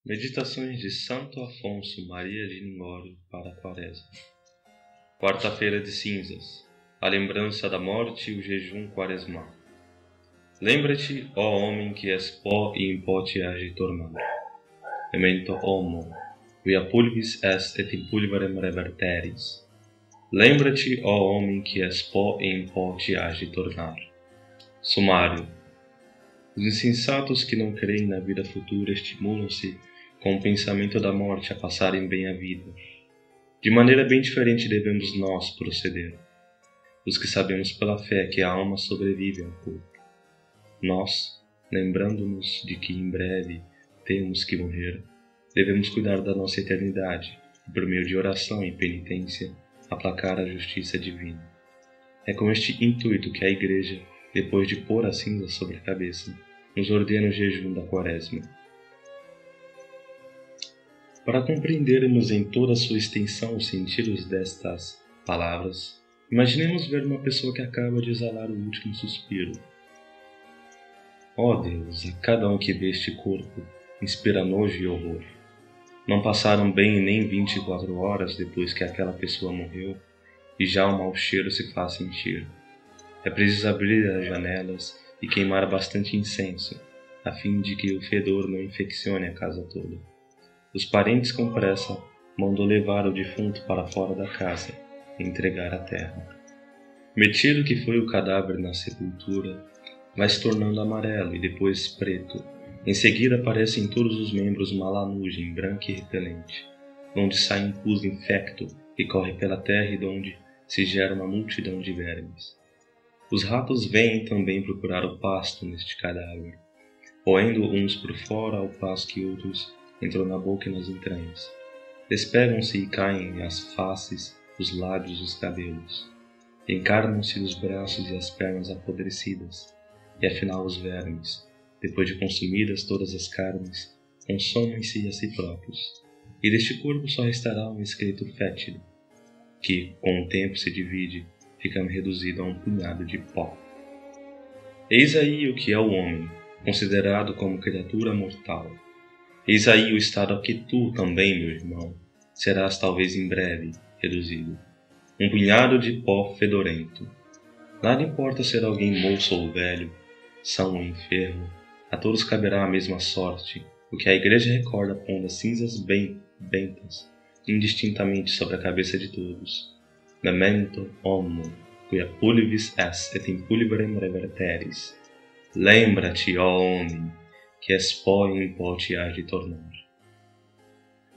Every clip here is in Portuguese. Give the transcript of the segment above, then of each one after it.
Meditações de Santo Afonso Maria de Ligório para a Quaresma. Quarta-feira de Cinzas. A lembrança da morte e o jejum quaresmal. Lembra-te, ó homem, que és pó e em pó te hás de tornar. Memento homo, via pulvis est et in pulverem reverteris. Lembra-te, ó homem, que és pó e em pó te hás de tornar. Sumário. Os insensatos que não creem na vida futura estimulam-se com o pensamento da morte a passarem bem a vida. De maneira bem diferente devemos nós proceder, os que sabemos pela fé que a alma sobrevive ao corpo. Nós, lembrando-nos de que em breve temos que morrer, devemos cuidar da nossa eternidade e, por meio de oração e penitência, aplacar a justiça divina. É com este intuito que a Igreja, depois de pôr a cinza sobre a cabeça, nos ordena o jejum da Quaresma. Para compreendermos em toda a sua extensão os sentidos destas palavras, imaginemos ver uma pessoa que acaba de exalar o último suspiro. Ó Deus, a cada um que vê este corpo inspira nojo e horror. Não passaram bem nem 24 horas depois que aquela pessoa morreu e já o mau cheiro se faz sentir. É preciso abrir as janelas e queimar bastante incenso, a fim de que o fedor não infeccione a casa toda. Os parentes com pressa mandou levar o defunto para fora da casa e entregar à terra. Metido que foi o cadáver na sepultura, vai se tornando amarelo e depois preto. Em seguida aparecem todos os membros uma lanugem branca e repelente, onde sai um pus infecto que corre pela terra e donde se gera uma multidão de vermes. Os ratos vêm também procurar o pasto neste cadáver, roendo uns por fora ao passo que outros entram na boca e nas entranhas. Despegam-se e caem as faces, os lábios e os cabelos. Encarnam-se os braços e as pernas apodrecidas, e afinal os vermes, depois de consumidas todas as carnes, consomem-se a si próprios, e deste corpo só restará um esqueleto fétido, que, com o tempo se divide, ficando reduzido a um punhado de pó. Eis aí o que é o homem, considerado como criatura mortal. Eis aí o estado a que tu também, meu irmão, serás talvez em breve reduzido. Um punhado de pó fedorento. Nada importa ser alguém moço ou velho, são ou enfermo, a todos caberá a mesma sorte, o que a Igreja recorda pondo as cinzas bentas indistintamente sobre a cabeça de todos. Memento homo, quia pulvis est et in pulverem reverteris. Lembra-te, ó homem, que és pó e em pó te hás de tornar.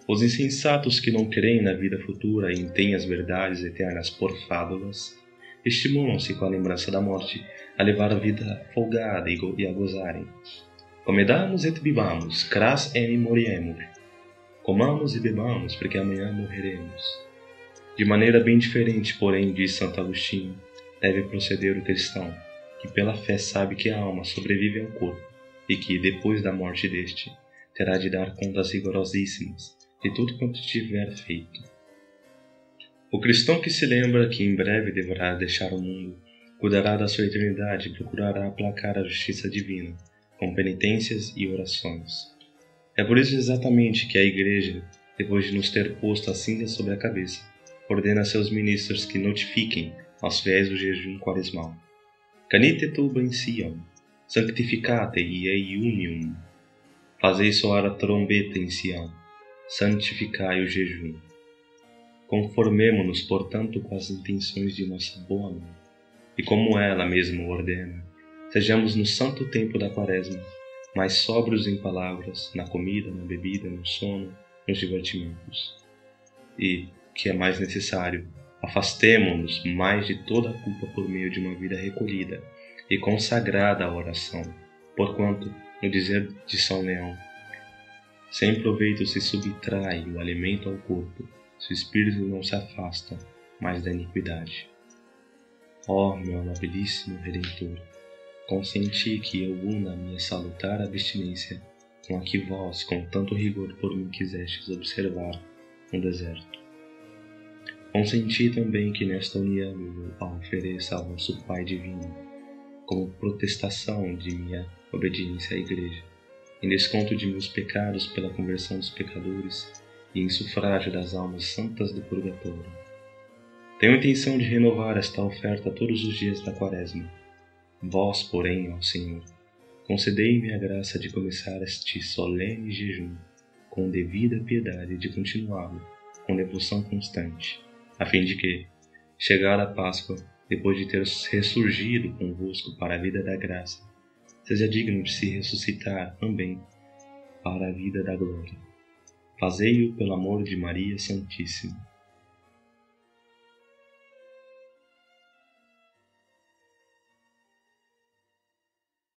Os insensatos que não creem na vida futura e têm as verdades eternas por fábulas, estimulam-se com a lembrança da morte a levar a vida folgada e a gozarem. Comedamos et bibamos, cras enim moriemur. Comamos e bebamos, porque amanhã morreremos. De maneira bem diferente, porém, diz Santo Agostinho, deve proceder o cristão, que pela fé sabe que a alma sobrevive ao corpo, e que, depois da morte deste, terá de dar contas rigorosíssimas de tudo quanto tiver feito. O cristão que se lembra que em breve deverá deixar o mundo, cuidará da sua eternidade e procurará aplacar a justiça divina, com penitências e orações. É por isso exatamente que a Igreja, depois de nos ter posto a cinza sobre a cabeça, ordena a seus ministros que notifiquem aos fiéis o jejum quaresmal. Canite tuba in Sion, sanctificate ei unium. Fazei soar a trombeta em Sião, santificai o jejum. Conformemo-nos, portanto, com as intenções de nossa boa mãe, e como ela mesma ordena, sejamos no santo tempo da Quaresma, mais sóbrios em palavras, na comida, na bebida, no sono, nos divertimentos. E, que é mais necessário, afastemo-nos mais de toda a culpa por meio de uma vida recolhida e consagrada à oração, porquanto, no dizer de São Leão, sem proveito se subtrai o alimento ao corpo, se o espírito não se afasta mais da iniquidade. Ó meu amabilíssimo Redentor, consenti que eu una a minha salutar abstinência com a que vós, com tanto rigor por mim quisestes observar no deserto. Consenti também que nesta união eu a ofereça ao vosso Pai Divino, como protestação de minha obediência à Igreja, em desconto de meus pecados pela conversão dos pecadores e em sufrágio das almas santas do purgatório. Tenho a intenção de renovar esta oferta todos os dias da Quaresma. Vós, porém, ó Senhor, concedei-me a graça de começar este solene jejum com devida piedade e de continuá-lo com devoção constante, a fim de que, chegada a Páscoa, depois de ter ressurgido convosco para a vida da graça, seja digno de se ressuscitar também para a vida da glória. Fazei-o pelo amor de Maria Santíssima.